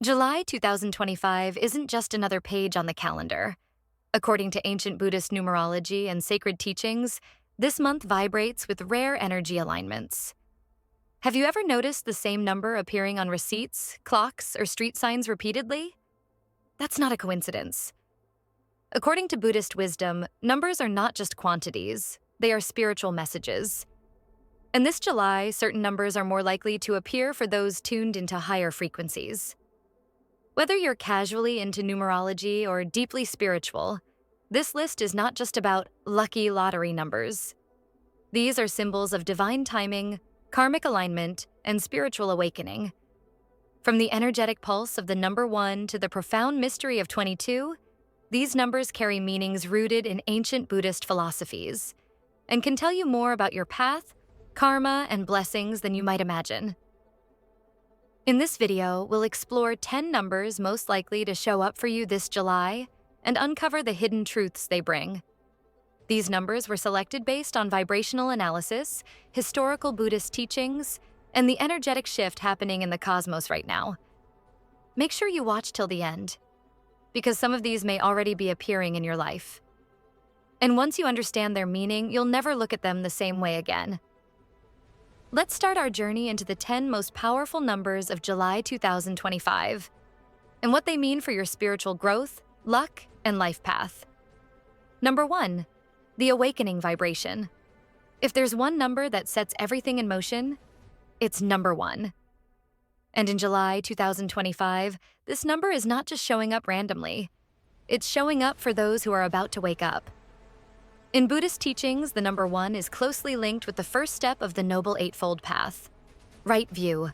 July 2025 isn't just another page on the calendar. According to ancient Buddhist numerology and sacred teachings, this month vibrates with rare energy alignments. Have you ever noticed the same number appearing on receipts, clocks, or street signs repeatedly? That's not a coincidence. According to Buddhist wisdom, numbers are not just quantities, they are spiritual messages. And this July, certain numbers are more likely to appear for those tuned into higher frequencies. Whether you're casually into numerology or deeply spiritual, this list is not just about lucky lottery numbers. These are symbols of divine timing, karmic alignment, and spiritual awakening. From the energetic pulse of the number 1 to the profound mystery of 22, these numbers carry meanings rooted in ancient Buddhist philosophies and can tell you more about your path, karma, and blessings than you might imagine. In this video, we'll explore 10 numbers most likely to show up for you this July and uncover the hidden truths they bring. These numbers were selected based on vibrational analysis, historical Buddhist teachings, and the energetic shift happening in the cosmos right now. Make sure you watch till the end, because some of these may already be appearing in your life. And once you understand their meaning, you'll never look at them the same way again. Let's start our journey into the 10 most powerful numbers of July 2025 and what they mean for your spiritual growth, luck, and life path. Number 1, the awakening vibration. If there's one number that sets everything in motion, it's number 1. And in July 2025, this number is not just showing up randomly. It's showing up for those who are about to wake up. In Buddhist teachings, the number 1 is closely linked with the first step of the Noble Eightfold Path, right view.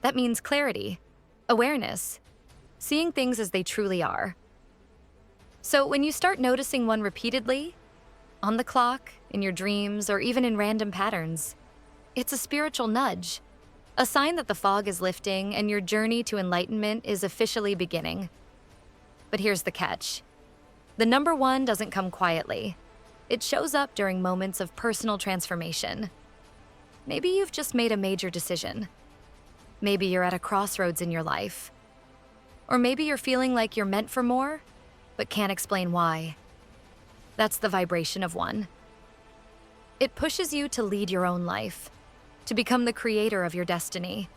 That means clarity, awareness, seeing things as they truly are. So when you start noticing one repeatedly, on the clock, in your dreams, or even in random patterns, it's a spiritual nudge, a sign that the fog is lifting and your journey to enlightenment is officially beginning. But here's the catch. The number 1 doesn't come quietly. It shows up during moments of personal transformation. Maybe you've just made a major decision. Maybe you're at a crossroads in your life. Or maybe you're feeling like you're meant for more, but can't explain why. That's the vibration of 1. It pushes you to lead your own life, to become the creator of your destiny.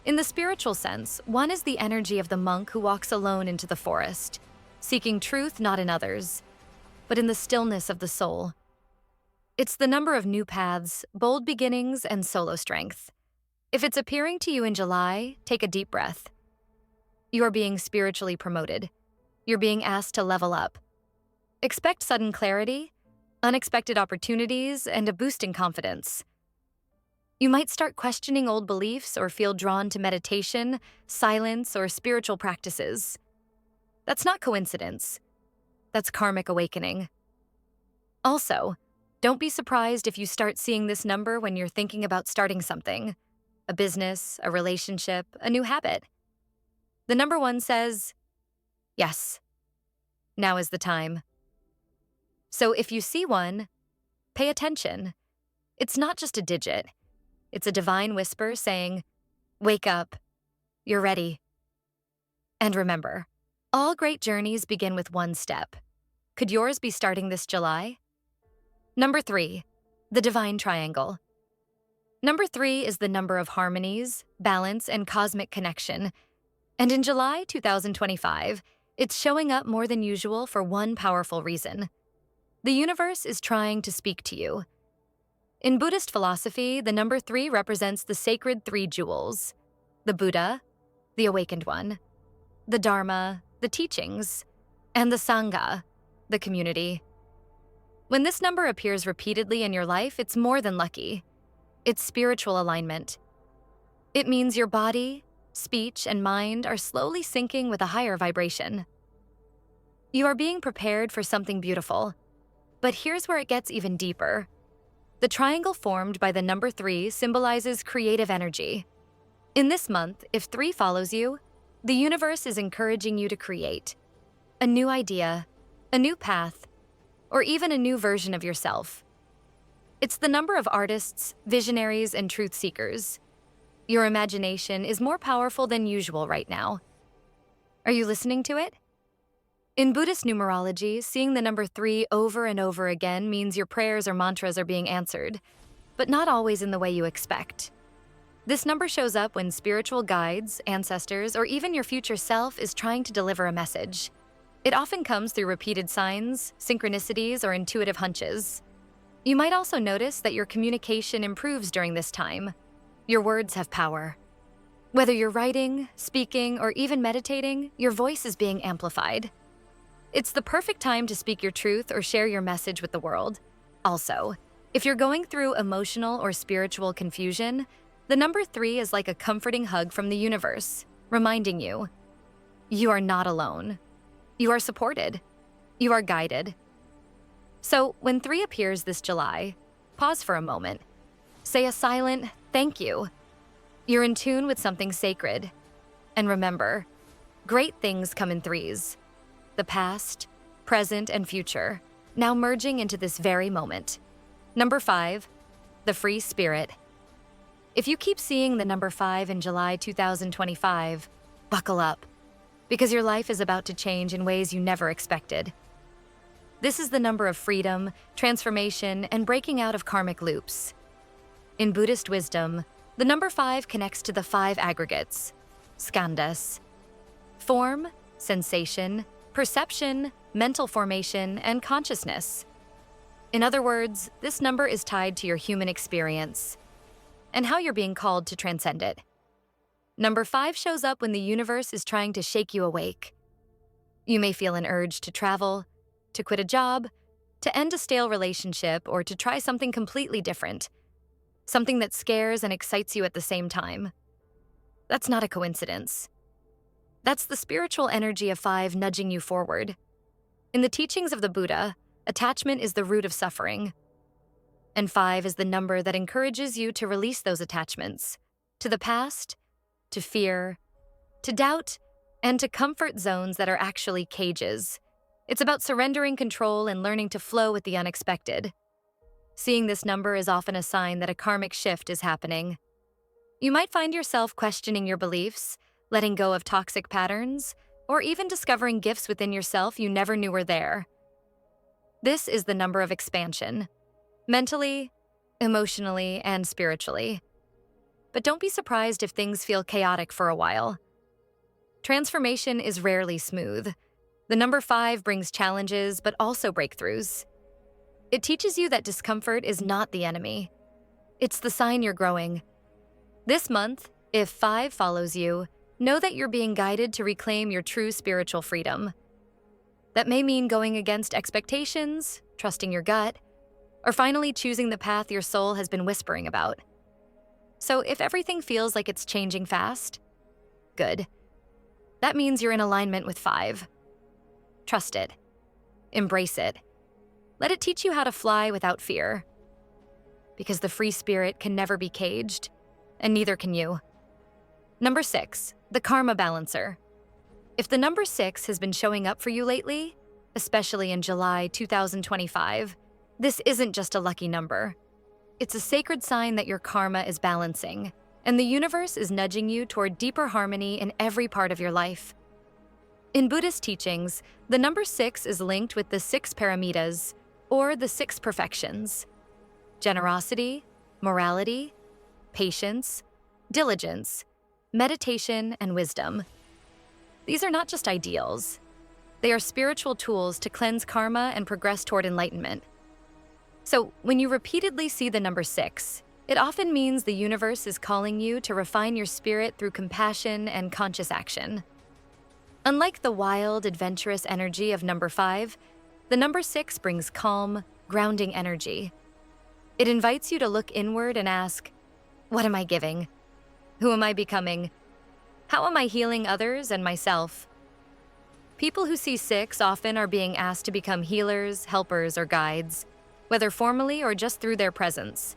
In the spiritual sense, 1 is the energy of the monk who walks alone into the forest, seeking truth not in others, but in the stillness of the soul. It's the number of new paths, bold beginnings, and solo strength. If it's appearing to you in July, take a deep breath. You are being spiritually promoted. You're being asked to level up. Expect sudden clarity, unexpected opportunities, and a boost in confidence. You might start questioning old beliefs or feel drawn to meditation, silence, or spiritual practices. That's not coincidence. That's karmic awakening. Also, don't be surprised if you start seeing this number when you're thinking about starting something, a business, a relationship, a new habit. The number 1 says, yes, now is the time. So if you see 1, pay attention. It's not just a digit. It's a divine whisper saying, wake up, you're ready. And remember, all great journeys begin with 1 step. Could yours be starting this July? Number 3, the divine triangle. Number 3 is the number of harmonies, balance, and cosmic connection. And in July 2025, it's showing up more than usual for one powerful reason. The universe is trying to speak to you. In Buddhist philosophy, the number 3 represents the sacred 3 jewels: the Buddha, the awakened one, the Dharma, the teachings, and the Sangha, the community. When this number appears repeatedly in your life, it's more than lucky. It's spiritual alignment. It means your body, speech, and mind are slowly syncing with a higher vibration. You are being prepared for something beautiful. But here's where it gets even deeper. The triangle formed by the number 3 symbolizes creative energy. In this month, if 3 follows you, the universe is encouraging you to create a new idea, a new path, or even a new version of yourself. It's the number of artists, visionaries, and truth seekers. Your imagination is more powerful than usual right now, Are you listening to it? In Buddhist numerology, seeing the number 3 over and over again means your prayers or mantras are being answered, but not always in the way you expect. This number shows up when spiritual guides, ancestors, or even your future self is trying to deliver a message. It often comes through repeated signs, synchronicities, or intuitive hunches. You might also notice that your communication improves during this time. Your words have power. Whether you're writing, speaking, or even meditating, your voice is being amplified. It's the perfect time to speak your truth or share your message with the world. Also, if you're going through emotional or spiritual confusion, the number 3 is like a comforting hug from the universe, reminding you, you are not alone. You are supported. You are guided. So when 3 appears this July, pause for a moment. Say a silent thank you. You're in tune with something sacred. And remember, great things come in 3s. The past, present, and future, now merging into this very moment. Number 5, the free spirit. If you keep seeing the number 5 in July 2025, buckle up, because your life is about to change in ways you never expected. This is the number of freedom, transformation, and breaking out of karmic loops. In Buddhist wisdom, the number 5 connects to the 5 aggregates, skandhas: form, sensation, perception, mental formation, and consciousness. In other words, this number is tied to your human experience and how you're being called to transcend it. Number 5 shows up when the universe is trying to shake you awake. You may feel an urge to travel, to quit a job, to end a stale relationship, or to try something completely different, something that scares and excites you at the same time. That's not a coincidence. That's the spiritual energy of 5 nudging you forward. In the teachings of the Buddha, attachment is the root of suffering. And 5 is the number that encourages you to release those attachments to the past, to fear, to doubt, and to comfort zones that are actually cages. It's about surrendering control and learning to flow with the unexpected. Seeing this number is often a sign that a karmic shift is happening. You might find yourself questioning your beliefs, letting go of toxic patterns, or even discovering gifts within yourself you never knew were there. This is the number of expansion, mentally, emotionally, and spiritually. But don't be surprised if things feel chaotic for a while. Transformation is rarely smooth. The number 5 brings challenges, but also breakthroughs. It teaches you that discomfort is not the enemy. It's the sign you're growing. This month, if 5 follows you, know that you're being guided to reclaim your true spiritual freedom. That may mean going against expectations, trusting your gut, or finally choosing the path your soul has been whispering about. So if everything feels like it's changing fast, good. That means you're in alignment with 5. Trust it. Embrace it. Let it teach you how to fly without fear. Because the free spirit can never be caged, and neither can you. Number 6, the karma balancer. If the number 6 has been showing up for you lately, especially in July 2025, this isn't just a lucky number. It's a sacred sign that your karma is balancing, and the universe is nudging you toward deeper harmony in every part of your life. In Buddhist teachings, the number 6 is linked with the 6 paramitas, or the 6 perfections: generosity, morality, patience, diligence, meditation, and wisdom. These are not just ideals. They are spiritual tools to cleanse karma and progress toward enlightenment. So, when you repeatedly see the number 6, it often means the universe is calling you to refine your spirit through compassion and conscious action. Unlike the wild, adventurous energy of number 5, the number 6 brings calm, grounding energy. It invites you to look inward and ask, what am I giving? Who am I becoming? How am I healing others and myself? People who see 6 often are being asked to become healers, helpers, or guides, whether formally or just through their presence.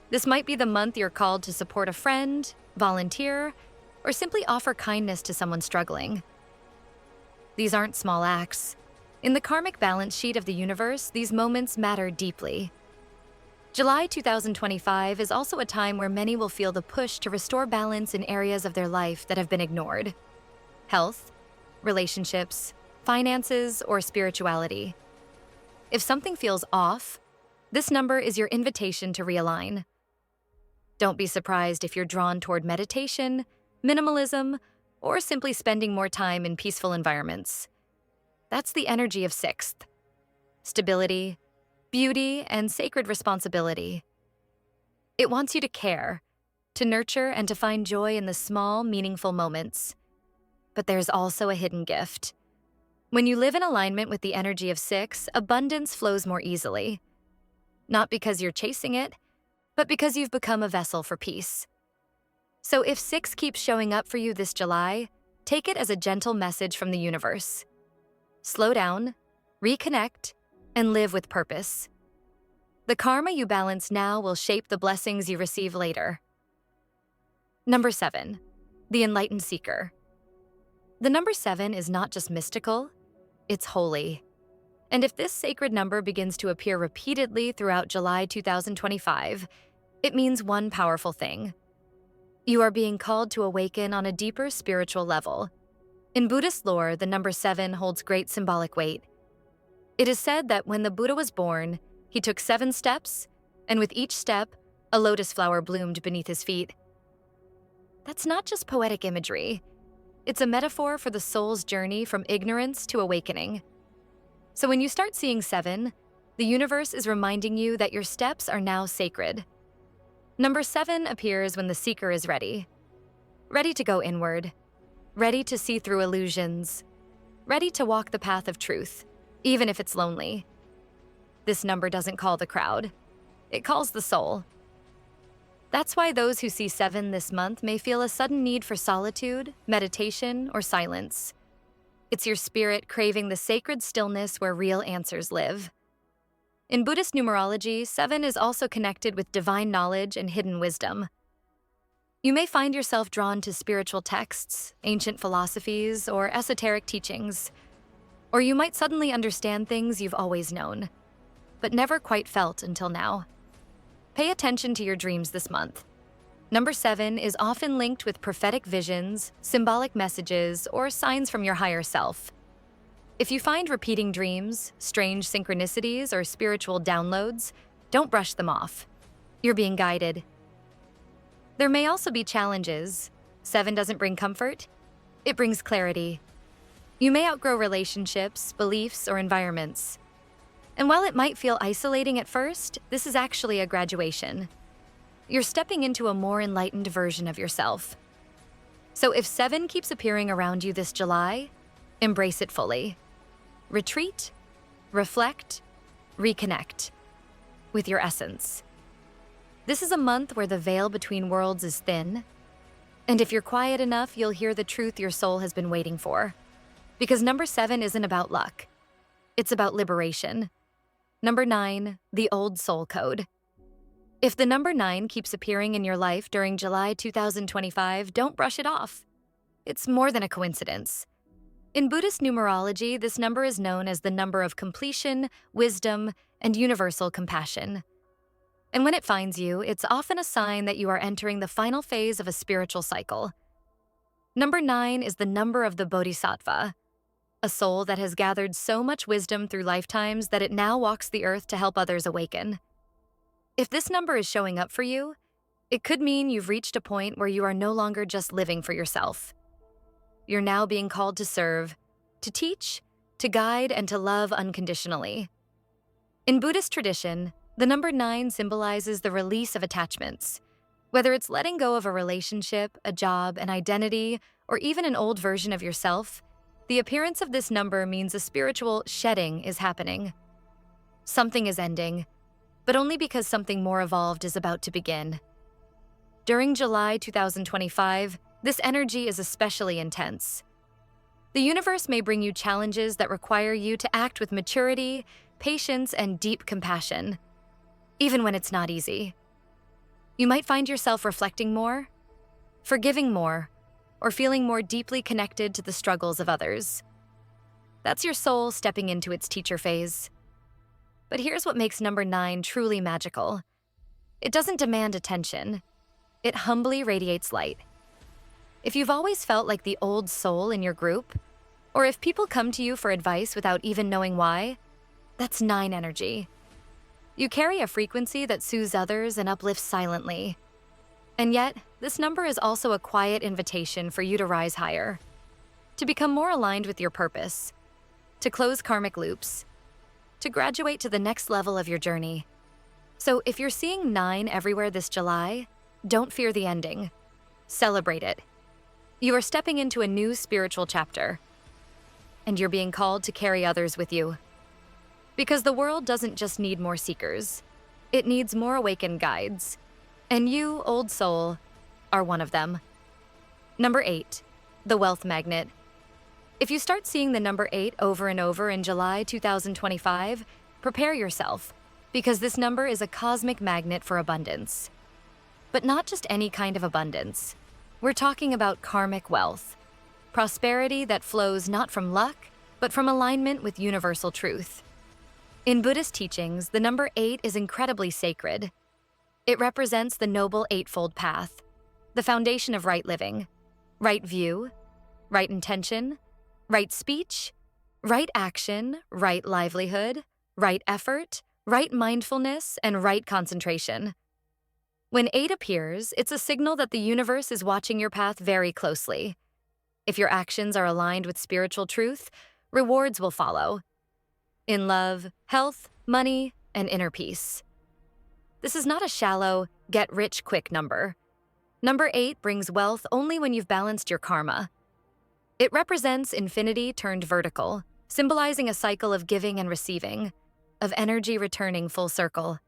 This might be the month you're called to support a friend, volunteer, or simply offer kindness to someone struggling. These aren't small acts. In the karmic balance sheet of the universe, these moments matter deeply. July 2025 is also a time where many will feel the push to restore balance in areas of their life that have been ignored: health, relationships, finances, or spirituality. If something feels off, this number is your invitation to realign. Don't be surprised if you're drawn toward meditation, minimalism, or simply spending more time in peaceful environments. That's the energy of sixth: stability, beauty, and sacred responsibility. It wants you to care, to nurture, and to find joy in the small, meaningful moments. But there's also a hidden gift. When you live in alignment with the energy of six, abundance flows more easily. Not because you're chasing it, but because you've become a vessel for peace. So if six keeps showing up for you this July, take it as a gentle message from the universe. Slow down, reconnect, and live with purpose. The karma you balance now will shape the blessings you receive later. Number 7, the enlightened seeker. The number 7 is not just mystical, it's holy. And if this sacred number begins to appear repeatedly throughout July 2025, it means one powerful thing. You are being called to awaken on a deeper spiritual level. In Buddhist lore, the number 7 holds great symbolic weight. It is said that when the Buddha was born, he took 7 steps, and with each step, a lotus flower bloomed beneath his feet. That's not just poetic imagery. It's a metaphor for the soul's journey from ignorance to awakening. So when you start seeing 7, the universe is reminding you that your steps are now sacred. Number 7 appears when the seeker is ready. Ready to go inward. Ready to see through illusions. Ready to walk the path of truth, even if it's lonely. This number doesn't call the crowd. It calls the soul. That's why those who see 7 this month may feel a sudden need for solitude, meditation, or silence. It's your spirit craving the sacred stillness where real answers live. In Buddhist numerology, 7 is also connected with divine knowledge and hidden wisdom. You may find yourself drawn to spiritual texts, ancient philosophies, or esoteric teachings. Or you might suddenly understand things you've always known, but never quite felt until now. Pay attention to your dreams this month. Number 7 is often linked with prophetic visions, symbolic messages, or signs from your higher self. If you find repeating dreams, strange synchronicities, or spiritual downloads, don't brush them off. You're being guided. There may also be challenges. 7 doesn't bring comfort. It brings clarity. You may outgrow relationships, beliefs, or environments. And while it might feel isolating at first, this is actually a graduation. You're stepping into a more enlightened version of yourself. So if 7 keeps appearing around you this July, embrace it fully. Retreat, reflect, reconnect with your essence. This is a month where the veil between worlds is thin, and if you're quiet enough, you'll hear the truth your soul has been waiting for. Because number 7 isn't about luck. It's about liberation. Number 9, the old soul code. If the number 9 keeps appearing in your life during July 2025, don't brush it off. It's more than a coincidence. In Buddhist numerology, this number is known as the number of completion, wisdom, and universal compassion. And when it finds you, it's often a sign that you are entering the final phase of a spiritual cycle. Number 9 is the number of the Bodhisattva, a soul that has gathered so much wisdom through lifetimes that it now walks the earth to help others awaken. If this number is showing up for you, it could mean you've reached a point where you are no longer just living for yourself. You're now being called to serve, to teach, to guide, and to love unconditionally. In Buddhist tradition, the number 9 symbolizes the release of attachments. Whether it's letting go of a relationship, a job, an identity, or even an old version of yourself, the appearance of this number means a spiritual shedding is happening. Something is ending, but only because something more evolved is about to begin. During July 2025, this energy is especially intense. The universe may bring you challenges that require you to act with maturity, patience, and deep compassion, even when it's not easy. You might find yourself reflecting more, forgiving more, or feeling more deeply connected to the struggles of others. That's your soul stepping into its teacher phase. But here's what makes number 9 truly magical. It doesn't demand attention. It humbly radiates light. If you've always felt like the old soul in your group, Or if people come to you for advice without even knowing why, that's 9 energy. You carry a frequency that soothes others and uplifts silently. And yet, this number is also a quiet invitation for you to rise higher, to become more aligned with your purpose, to close karmic loops, to graduate to the next level of your journey. So if you're seeing 9 everywhere this July, don't fear the ending. Celebrate it. You are stepping into a new spiritual chapter, and you're being called to carry others with you. Because the world doesn't just need more seekers, it needs more awakened guides. And you, old soul, are one of them. Number 8, the wealth magnet. If you start seeing the number 8 over and over in July 2025, prepare yourself, because this number is a cosmic magnet for abundance. But not just any kind of abundance. We're talking about karmic wealth, prosperity that flows not from luck, but from alignment with universal truth. In Buddhist teachings, the number 8 is incredibly sacred. It represents the noble eightfold path, the foundation of right living, right view, right intention, right speech, right action, right livelihood, right effort, right mindfulness, and right concentration. When 8 appears, it's a signal that the universe is watching your path very closely. If your actions are aligned with spiritual truth, rewards will follow. In love, health, money, and inner peace. This is not a shallow, get-rich-quick number. Number 8 brings wealth only when you've balanced your karma. It represents infinity turned vertical, symbolizing a cycle of giving and receiving, of energy returning full circle.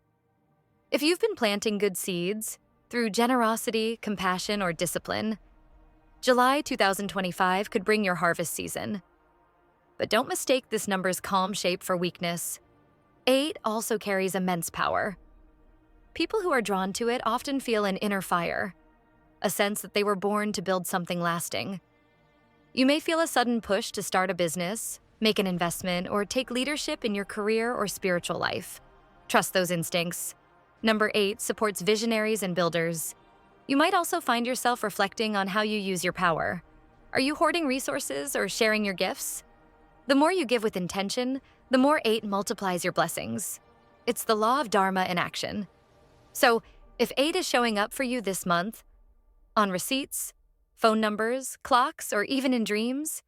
If you've been planting good seeds, through generosity, compassion, or discipline, July 2025 could bring your harvest season. But don't mistake this number's calm shape for weakness. 8 also carries immense power. People who are drawn to it often feel an inner fire, a sense that they were born to build something lasting. You may feel a sudden push to start a business, make an investment, or take leadership in your career or spiritual life. Trust those instincts. Number 8 supports visionaries and builders. You might also find yourself reflecting on how you use your power. Are you hoarding resources or sharing your gifts? The more you give with intention, the more 8 multiplies your blessings. It's the law of dharma in action. So, if 8 is showing up for you this month, on receipts, phone numbers, clocks, or even in dreams,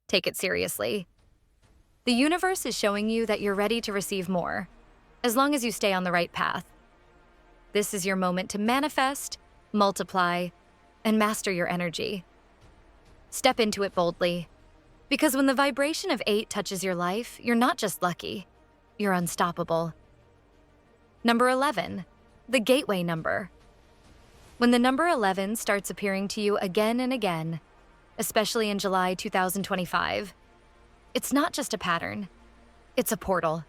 take it seriously. The universe is showing you that you're ready to receive more, as long as you stay on the right path. This is your moment to manifest, multiply, and master your energy. Step into it boldly, because when the vibration of 8 touches your life, you're not just lucky, you're unstoppable. Number 11, the gateway number. When the number 11 starts appearing to you again and again, especially in July 2025, it's not just a pattern, it's a portal.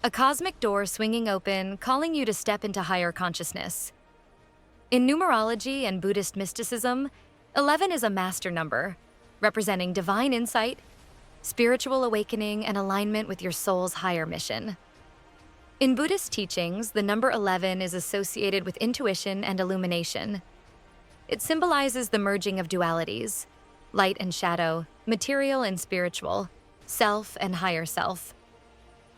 A cosmic door swinging open, calling you to step into higher consciousness. In numerology and Buddhist mysticism, 11 is a master number, representing divine insight, spiritual awakening, and alignment with your soul's higher mission. In Buddhist teachings, the number 11 is associated with intuition and illumination. It symbolizes the merging of dualities, light and shadow, material and spiritual, self and higher self.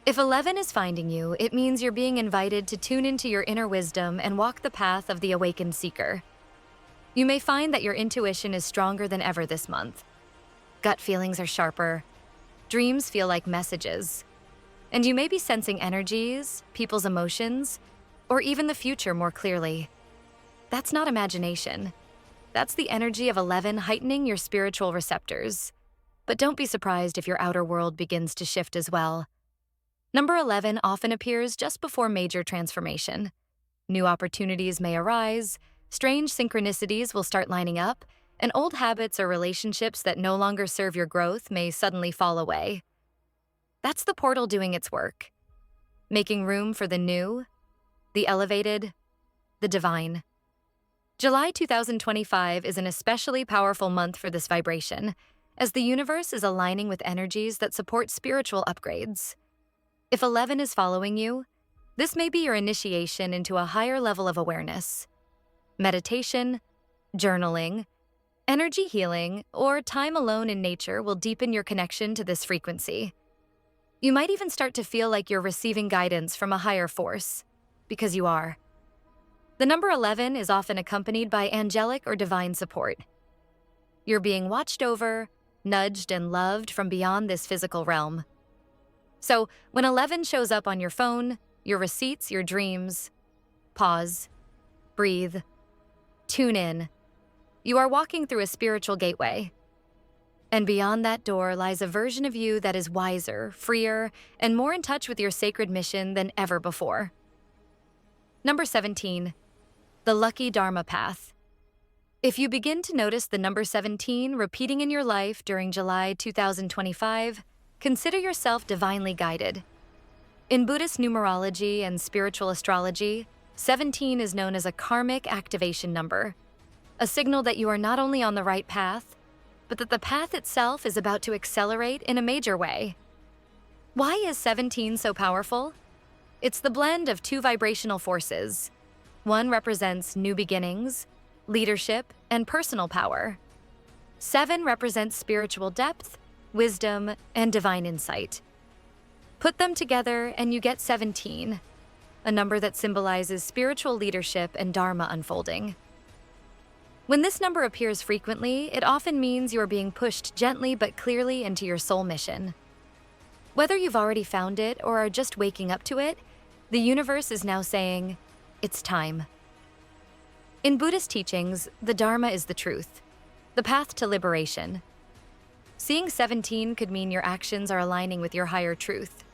If 11 is finding you, it means you're being invited to tune into your inner wisdom and walk the path of the awakened seeker. You may find that your intuition is stronger than ever this month. Gut feelings are sharper. Dreams feel like messages. And you may be sensing energies, people's emotions, or even the future more clearly. That's not imagination. That's the energy of 11 heightening your spiritual receptors. But don't be surprised if your outer world begins to shift as well. Number 11 often appears just before major transformation. New opportunities may arise, strange synchronicities will start lining up, and old habits or relationships that no longer serve your growth may suddenly fall away. That's the portal doing its work, making room for the new, the elevated, the divine. July 2025 is an especially powerful month for this vibration, as the universe is aligning with energies that support spiritual upgrades. If 11 is following you, this may be your initiation into a higher level of awareness. Meditation, journaling, Energy healing or time alone in nature will deepen your connection to this frequency. You might even start to feel like you're receiving guidance from a higher force, because you are. The number 11 is often accompanied by angelic or divine support. You're being watched over, nudged, and loved from beyond this physical realm. So, when 11 shows up on your phone, your receipts, your dreams, pause, breathe, tune in. You are walking through a spiritual gateway. And beyond that door lies a version of you that is wiser, freer, and more in touch with your sacred mission than ever before. Number 17, the lucky Dharma path. If you begin to notice the number 17 repeating in your life during July 2025, consider yourself divinely guided. In Buddhist numerology and spiritual astrology, 17 is known as a karmic activation number, a signal that you are not only on the right path, but that the path itself is about to accelerate in a major way. Why is 17 so powerful? It's the blend of two vibrational forces. One represents new beginnings, leadership, and personal power. 7 represents spiritual depth, wisdom, and divine insight. Put them together and you get 17, a number that symbolizes spiritual leadership and Dharma unfolding. When this number appears frequently, it often means you are being pushed gently but clearly into your soul mission. Whether you've already found it or are just waking up to it, the universe is now saying, it's time. In Buddhist teachings, the Dharma is the truth, the path to liberation. Seeing 17 could mean your actions are aligning with your higher truth.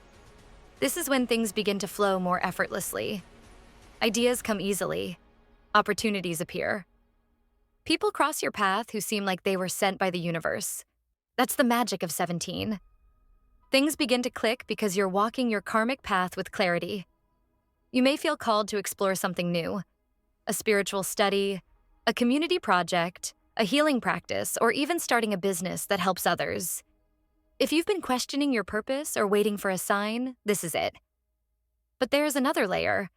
This is when things begin to flow more effortlessly. Ideas come easily. Opportunities appear. People cross your path who seem like they were sent by the universe. That's the magic of 17. Things begin to click because you're walking your karmic path with clarity. You may feel called to explore something new, a spiritual study, a community project, a healing practice, or even starting a business that helps others. If you've been questioning your purpose or waiting for a sign, this is it. But there's another layer.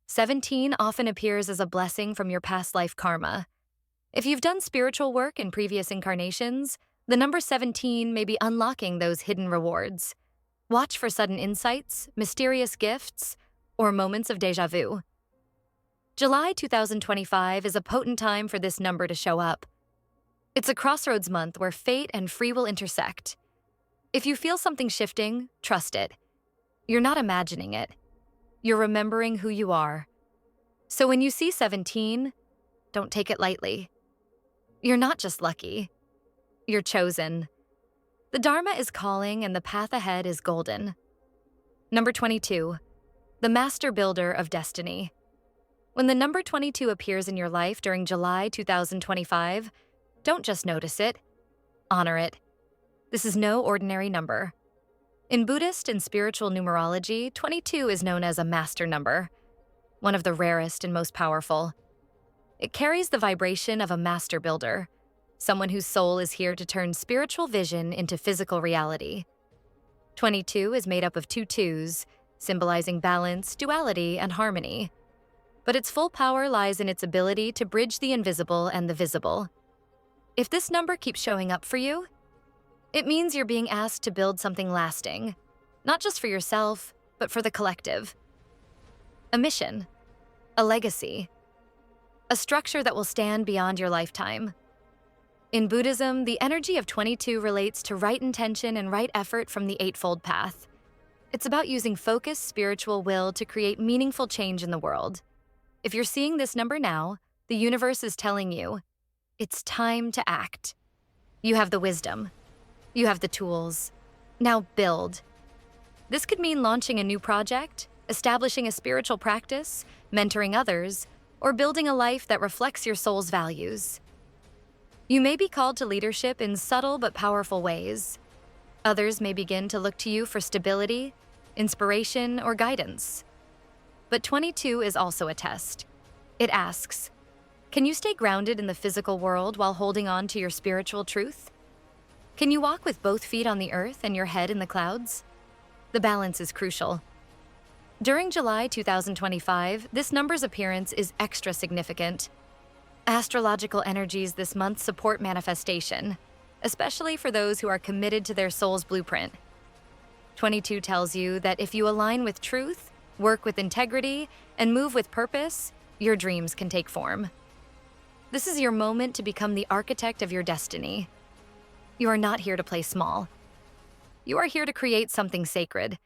17 often appears as a blessing from your past life karma. If you've done spiritual work in previous incarnations, the number 17 may be unlocking those hidden rewards. Watch for sudden insights, mysterious gifts, or moments of déjà vu. July 2025 is a potent time for this number to show up. It's a crossroads month where fate and free will intersect. If you feel something shifting, trust it. You're not imagining it. You're remembering who you are. So when you see 17, don't take it lightly. You're not just lucky. You're chosen. The Dharma is calling and the path ahead is golden. Number 22, the master builder of destiny. When the number 22 appears in your life during July 2025, don't just notice it, honor it. This is no ordinary number. In Buddhist and spiritual numerology, 22 is known as a master number, one of the rarest and most powerful. It carries the vibration of a master builder, someone whose soul is here to turn spiritual vision into physical reality. 22 is made up of two twos, symbolizing balance, duality, and harmony. But its full power lies in its ability to bridge the invisible and the visible. If this number keeps showing up for you, it means you're being asked to build something lasting, not just for yourself, but for the collective. A mission, a legacy, a structure that will stand beyond your lifetime. In Buddhism, the energy of 22 relates to right intention and right effort from the Eightfold Path. It's about using focused spiritual will to create meaningful change in the world. If you're seeing this number now, the universe is telling you, it's time to act. You have the wisdom. You have the tools. Now build. This could mean launching a new project, establishing a spiritual practice, mentoring others, or building a life that reflects your soul's values. You may be called to leadership in subtle but powerful ways. Others may begin to look to you for stability, inspiration, or guidance. But 22 is also a test. It asks, can you stay grounded in the physical world while holding on to your spiritual truth? Can you walk with both feet on the earth and your head in the clouds? The balance is crucial. During July 2025, this number's appearance is extra significant. Astrological energies this month support manifestation, especially for those who are committed to their soul's blueprint. 22 tells you that if you align with truth, work with integrity, and move with purpose, your dreams can take form. This is your moment to become the architect of your destiny. You are not here to play small. You are here to create something sacred.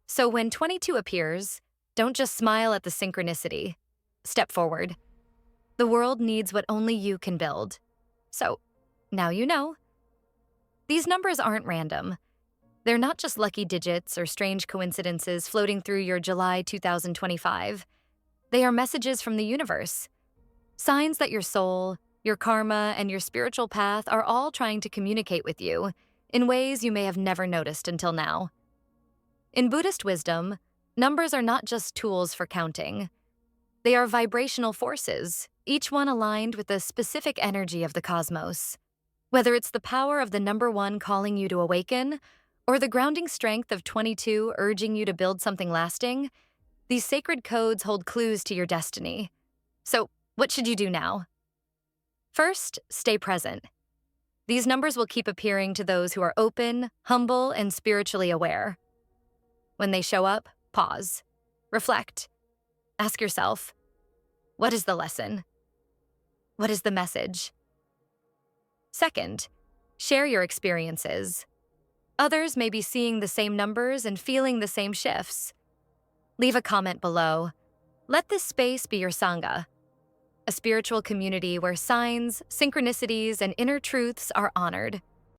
So when 22 appears, don't just smile at the synchronicity. Step forward. The world needs what only you can build. So, now you know. These numbers aren't random. They're not just lucky digits or strange coincidences floating through your July 2025. They are messages from the universe. Signs that your soul, your karma, and your spiritual path are all trying to communicate with you in ways you may have never noticed until now. In Buddhist wisdom, numbers are not just tools for counting. They are vibrational forces, each one aligned with the specific energy of the cosmos. Whether it's the power of the number 1 calling you to awaken, or the grounding strength of 22 urging you to build something lasting, these sacred codes hold clues to your destiny. So, what should you do now? First, stay present. These numbers will keep appearing to those who are open, humble, and spiritually aware. When they show up, pause. Reflect. Ask yourself, what is the lesson? What is the message? Second, share your experiences. Others may be seeing the same numbers and feeling the same shifts. Leave a comment below. Let this space be your Sangha, a spiritual community where signs, synchronicities, and inner truths are honored.